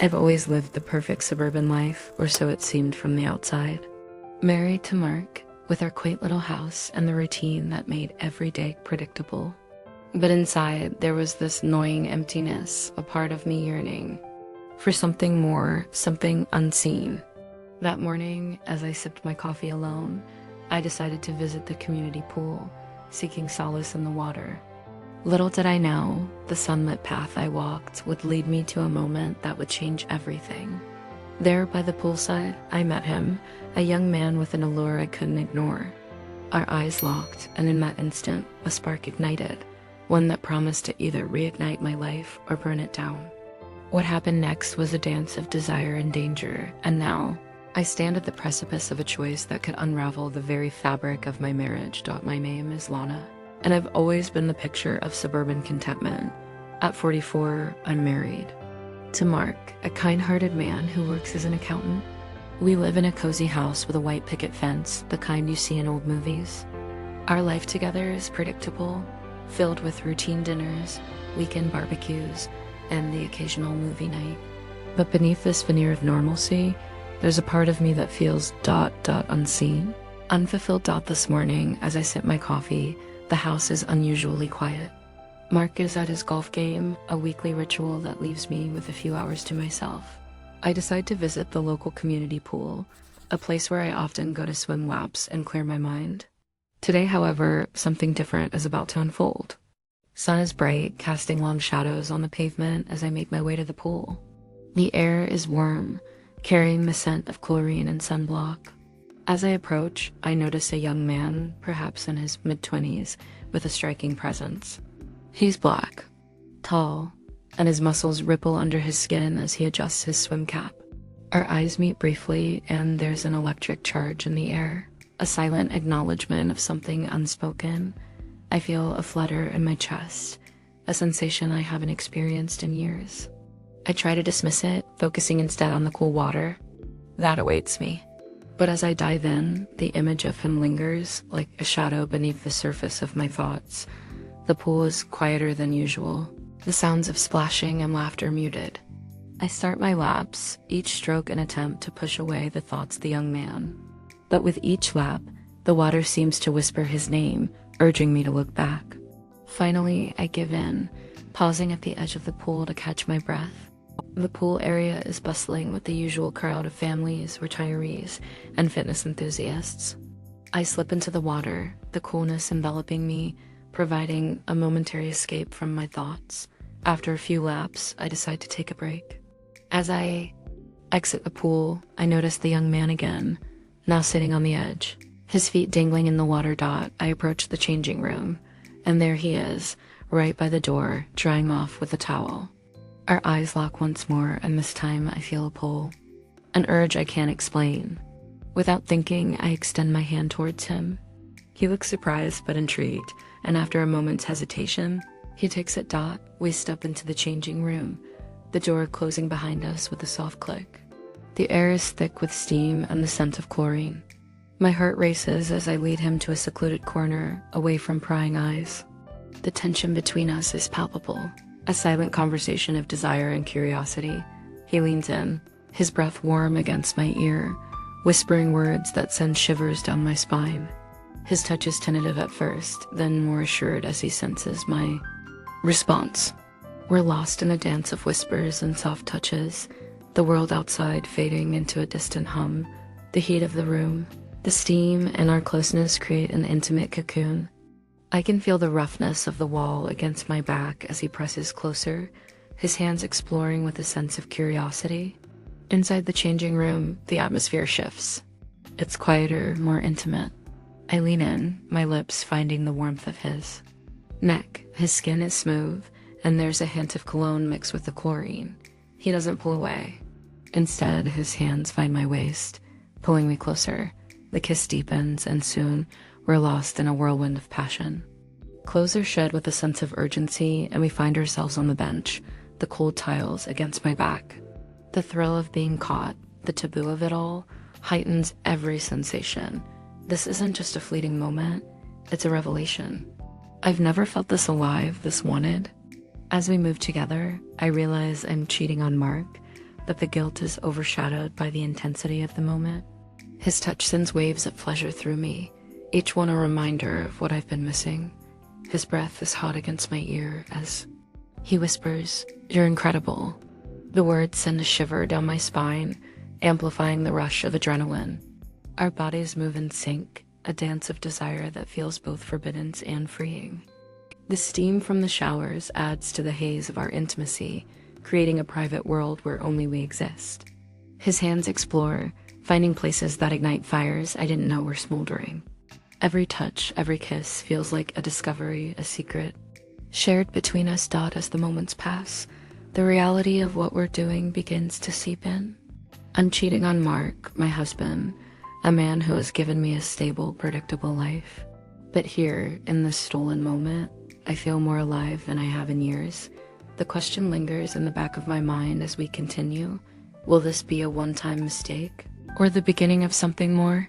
I've always lived the perfect suburban life, or so it seemed from the outside. Married to Mark, with our quaint little house and the routine that made every day predictable. But inside, there was this gnawing emptiness, a part of me yearning for something more, something unseen. That morning, as I sipped my coffee alone, I decided to visit the community pool, seeking solace in the water. Little did I know, the sunlit path I walked would lead me to a moment that would change everything. There by the poolside, I met him, a young man with an allure I couldn't ignore. Our eyes locked, and in that instant, a spark ignited, one that promised to either reignite my life or burn it down. What happened next was a dance of desire and danger, and now, I stand at the precipice of a choice that could unravel the very fabric of my marriage. My name is Lana, and I've always been the picture of suburban contentment. At 44, I'm married to Mark, a kind-hearted man who works as an accountant. We live in a cozy house with a white picket fence, the kind you see in old movies. Our life together is predictable, filled with routine dinners, weekend barbecues, and the occasional movie night. But beneath this veneer of normalcy, there's a part of me that feels unseen. Unfulfilled. This morning, as I sip my coffee, the house is unusually quiet. Mark is at his golf game, a weekly ritual that leaves me with a few hours to myself. I decide to visit the local community pool, a place where I often go to swim laps and clear my mind. Today, however, something different is about to unfold. Sun is bright, casting long shadows on the pavement as I make my way to the pool. The air is warm, carrying the scent of chlorine and sunblock. As I approach, I notice a young man, perhaps in his mid-20s, with a striking presence. He's black, tall, and his muscles ripple under his skin as he adjusts his swim cap. Our eyes meet briefly, and there's an electric charge in the air, a silent acknowledgement of something unspoken. I feel a flutter in my chest, a sensation I haven't experienced in years. I try to dismiss it, focusing instead on the cool water that awaits me. But as I dive in, the image of him lingers, like a shadow beneath the surface of my thoughts. The pool is quieter than usual, the sounds of splashing and laughter muted. I start my laps, each stroke an attempt to push away the thoughts of the young man. But with each lap, the water seems to whisper his name, urging me to look back. Finally, I give in, pausing at the edge of the pool to catch my breath. The pool area is bustling with the usual crowd of families, retirees, and fitness enthusiasts. I slip into the water, the coolness enveloping me, providing a momentary escape from my thoughts. After a few laps, I decide to take a break. As I exit the pool, I notice the young man again, now sitting on the edge. His feet dangling in the water. I approach the changing room, and there he is, right by the door, drying off with a towel. Our eyes lock once more, and this time I feel a pull, an urge I can't explain. Without thinking, I extend my hand towards him. He looks surprised but intrigued, and after a moment's hesitation, he takes it. We step into the changing room, the door closing behind us with a soft click. The air is thick with steam and the scent of chlorine. My heart races as I lead him to a secluded corner, away from prying eyes. The tension between us is palpable, a silent conversation of desire and curiosity. He leans in, his breath warm against my ear, whispering words that send shivers down my spine. His touch is tentative at first, then more assured as he senses my response. We're lost in a dance of whispers and soft touches, the world outside fading into a distant hum. The heat of the room, the steam, and our closeness create an intimate cocoon. I can feel the roughness of the wall against my back as he presses closer, his hands exploring with a sense of curiosity. Inside the changing room, the atmosphere shifts. It's quieter, more intimate. I lean in, my lips finding the warmth of his neck. His skin is smooth, and there's a hint of cologne mixed with the chlorine. He doesn't pull away. Instead, his hands find my waist, pulling me closer. The kiss deepens, and soon we're lost in a whirlwind of passion. Clothes are shed with a sense of urgency, and we find ourselves on the bench, the cold tiles against my back. The thrill of being caught, the taboo of it all, heightens every sensation. This isn't just a fleeting moment, it's a revelation. I've never felt this alive, this wanted. As we move together, I realize I'm cheating on Mark, that the guilt is overshadowed by the intensity of the moment. His touch sends waves of pleasure through me, each one a reminder of what I've been missing. His breath is hot against my ear as he whispers, "You're incredible." The words send a shiver down my spine, amplifying the rush of adrenaline. Our bodies move in sync, a dance of desire that feels both forbidden and freeing. The steam from the showers adds to the haze of our intimacy, creating a private world where only we exist. His hands explore, finding places that ignite fires I didn't know were smoldering. Every touch, every kiss feels like a discovery, a secret, shared between us. As the moments pass, the reality of what we're doing begins to seep in. I'm cheating on Mark, my husband, a man who has given me a stable, predictable life. But here, in this stolen moment, I feel more alive than I have in years. The question lingers in the back of my mind as we continue. Will this be a one-time mistake, or the beginning of something more?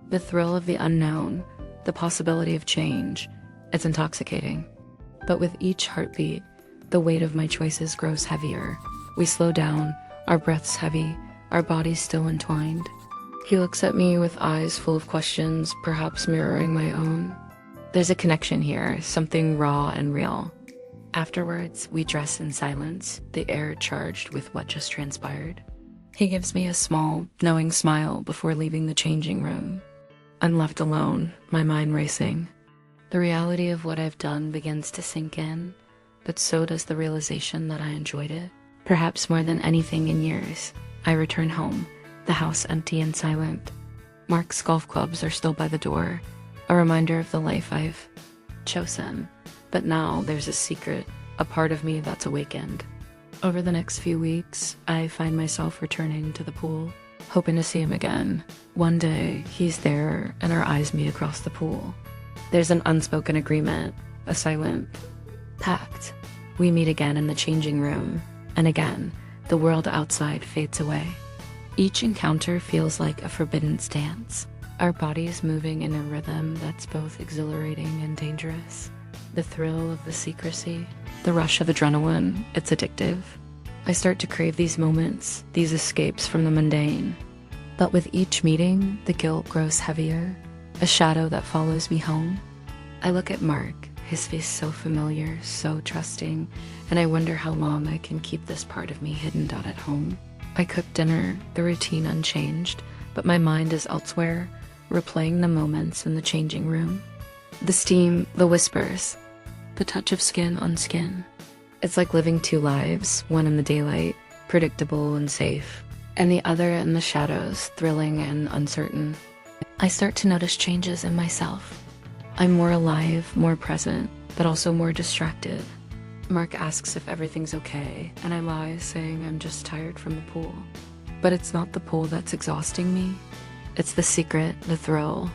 The thrill of the unknown, the possibility of change, it's intoxicating. But with each heartbeat, the weight of my choices grows heavier. We slow down, our breaths heavy, our bodies still entwined. He looks at me with eyes full of questions, perhaps mirroring my own. There's a connection here, something raw and real. Afterwards, we dress in silence, the air charged with what just transpired. He gives me a small, knowing smile before leaving the changing room. I'm left alone, my mind racing. The reality of what I've done begins to sink in, but so does the realization that I enjoyed it. Perhaps more than anything in years, I return home, the house empty and silent. Mark's golf clubs are still by the door, a reminder of the life I've chosen. But now there's a secret, a part of me that's awakened. Over the next few weeks, I find myself returning to the pool, hoping to see him again. One day, he's there and our eyes meet across the pool. There's an unspoken agreement, a silent pact. We meet again in the changing room, and again, the world outside fades away. Each encounter feels like a forbidden dance, our bodies moving in a rhythm that's both exhilarating and dangerous. The thrill of the secrecy, the rush of adrenaline, it's addictive. I start to crave these moments, these escapes from the mundane. But with each meeting, the guilt grows heavier, a shadow that follows me home. I look at Mark, his face so familiar, so trusting, and I wonder how long I can keep this part of me hidden out at home. I cook dinner, the routine unchanged, but my mind is elsewhere, replaying the moments in the changing room. The steam, the whispers, the touch of skin on skin. It's like living two lives, one in the daylight, predictable and safe, and the other in the shadows, thrilling and uncertain. I start to notice changes in myself. I'm more alive, more present, but also more distracted. Mark asks if everything's okay, and I lie, saying I'm just tired from the pool. But it's not the pool that's exhausting me. It's the secret, the thrill,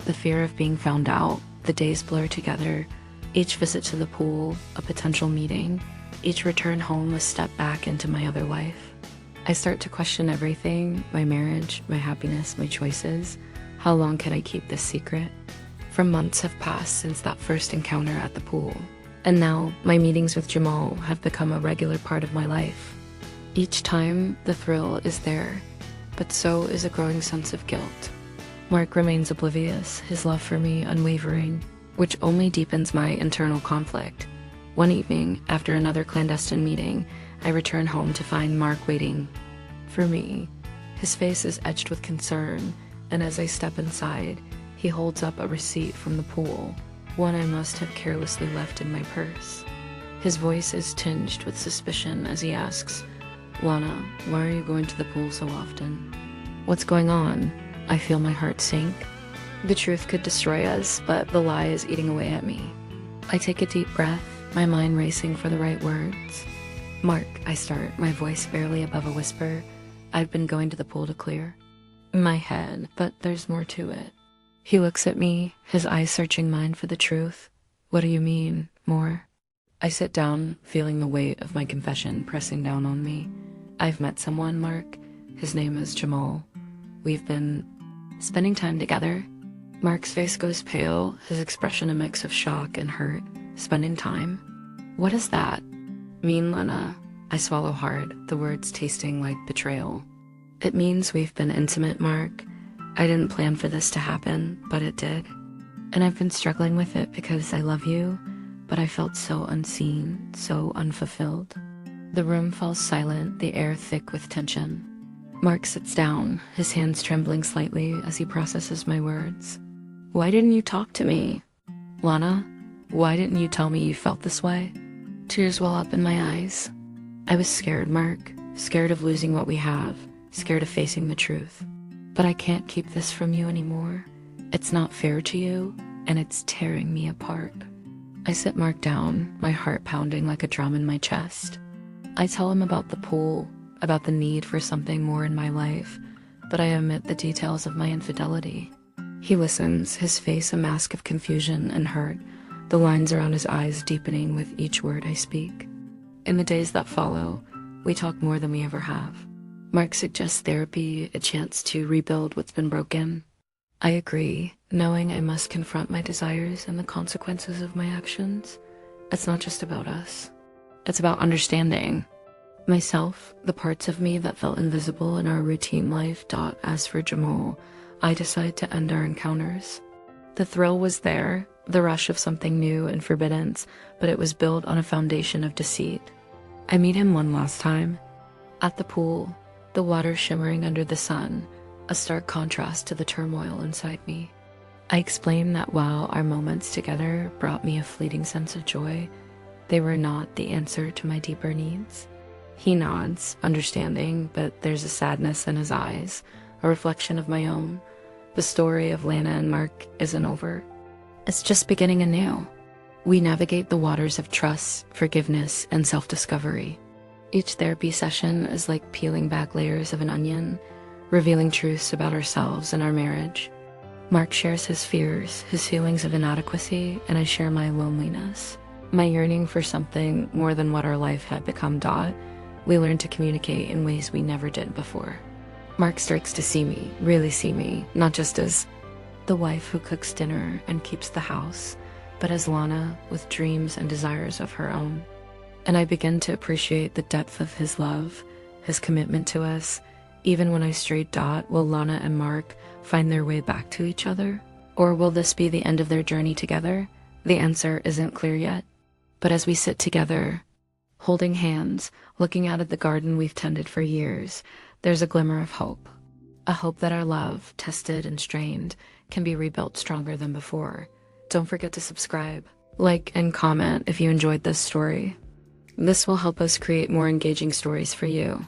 the fear of being found out. The days blur together, each visit to the pool, a potential meeting, each return home a step back into my other life. I start to question everything, my marriage, my happiness, my choices. How long can I keep this secret? For months have passed since that first encounter at the pool, and now my meetings with Jamal have become a regular part of my life. Each time, the thrill is there, but so is a growing sense of guilt. Mark remains oblivious, his love for me unwavering, which only deepens my internal conflict. One evening, after another clandestine meeting, I return home to find Mark waiting for me. His face is etched with concern, and as I step inside, he holds up a receipt from the pool, one I must have carelessly left in my purse. His voice is tinged with suspicion as he asks, "Lana, why are you going to the pool so often?" What's going on? I feel my heart sink. The truth could destroy us, but the lie is eating away at me. I take a deep breath, my mind racing for the right words. "Mark," I start, my voice barely above a whisper. "I've been going to the pool to clear my head, but there's more to it." He looks at me, his eyes searching mine for the truth. "What do you mean, more?" I sit down, feeling the weight of my confession pressing down on me. "I've met someone, Mark. His name is Jamal. We've been spending time together." Mark's face goes pale, his expression a mix of shock and hurt. "Spending time? What does that mean, Lena?" I swallow hard, the words tasting like betrayal. It means we've been intimate, Mark. I didn't plan for this to happen, but it did. And I've been struggling with it because I love you, but I felt so unseen, so unfulfilled. The room falls silent, the air thick with tension. Mark sits down, his hands trembling slightly as he processes my words. Why didn't you talk to me? Lana, why didn't you tell me you felt this way? Tears well up in my eyes. I was scared, Mark, scared of losing what we have, scared of facing the truth. But I can't keep this from you anymore. It's not fair to you, and it's tearing me apart. I sit Mark down, my heart pounding like a drum in my chest. I tell him about the pool, about the need for something more in my life, but I omit the details of my infidelity. He listens, his face a mask of confusion and hurt, the lines around his eyes deepening with each word I speak. In the days that follow, we talk more than we ever have. Mark suggests therapy, a chance to rebuild what's been broken. I agree, knowing I must confront my desires and the consequences of my actions. It's not just about us. It's about understanding myself, the parts of me that felt invisible in our routine life. As for Jamal, I decide to end our encounters. The thrill was there, the rush of something new and forbidden, but it was built on a foundation of deceit. I meet him one last time, at the pool, the water shimmering under the sun, a stark contrast to the turmoil inside me. I explain that while our moments together brought me a fleeting sense of joy, they were not the answer to my deeper needs. He nods, understanding, but there's a sadness in his eyes, a reflection of my own. The story of Lana and Mark isn't over. It's just beginning anew. We navigate the waters of trust, forgiveness, and self-discovery. Each therapy session is like peeling back layers of an onion, revealing truths about ourselves and our marriage. Mark shares his fears, his feelings of inadequacy, and I share my loneliness, my yearning for something more than what our life had become. We learn to communicate in ways we never did before. Mark starts to see me, really see me, not just as the wife who cooks dinner and keeps the house, but as Lana with dreams and desires of her own. And I begin to appreciate the depth of his love, his commitment to us. Even when I strayed, will Lana and Mark find their way back to each other? Or will this be the end of their journey together? The answer isn't clear yet. But as we sit together, holding hands, looking out at the garden we've tended for years, there's a glimmer of hope. A hope that our love, tested and strained, can be rebuilt stronger than before. Don't forget to subscribe, like, and comment if you enjoyed this story. This will help us create more engaging stories for you.